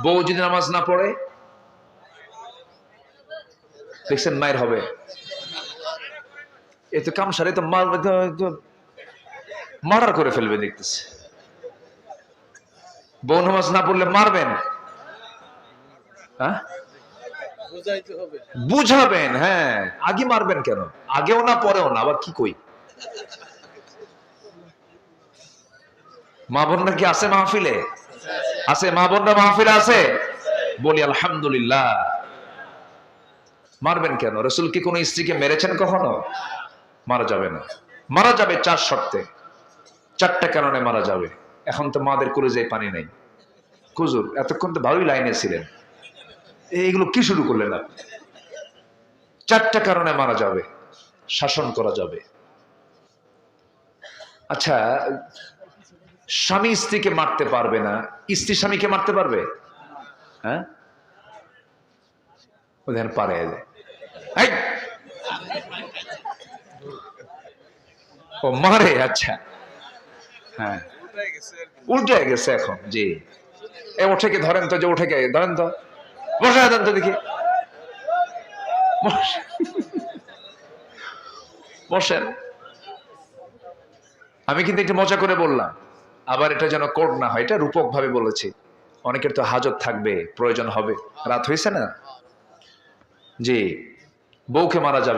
বউ যদি নামাজ না পড়ে দেখছেন মায়ের হবে, এ তো কামসারে তো মার্ডার করে ফেলবে দেখতেছে। বউ নামাজ না পড়লে মারবেন, হ্যাঁ বুঝাবেন, হ্যাঁ আগে মারবেন কেন, আগেও না পরেও না, আবার কি কই। মা বোনরা কি আছে মাহফিলে? আছে মা বোনরা মাহফিলে আছে? বলি আলহামদুলিল্লাহ। মারবেন কেন? রাসূল কি কোন স্ত্রীকে মেরেছেন কখনো? মারা যাবে না। মারা যাবে 4 শর্তে, 4টা কারণে মারা যাবে। এখন তো মাদের কলেজায় পানি নাই। হুজুর এতক্ষণ তো ভালোই লাইনে ছিলেন, এইগুলো কি শুরু করলেন আপনি? 4টা কারণে মারা যাবে, শাসন করা যাবে। আচ্ছা, স্বামী স্ত্রীকে মারতে পারবে না, স্ত্রী স্বামীকে মারতে পারবে? হ্যাঁ ওদের পারে। ও মারে, আচ্ছা হ্যাঁ উল্টে গেছে এখন। জি এ ওঠেকে ধরেন তো, যে ওঠেকে ধরেন তো, বসায় দেন তো দেখি, বসেন। আমি কিন্তু একটু মজা করে বললাম, আবার এটা যেন কোড না হয়, এটা রূপক ভাবে বলেছি। অনেকের তো হাজত থাকবে, প্রয়োজন হবে, রাত হয়েছে না। জি বউকে মারা যাবে।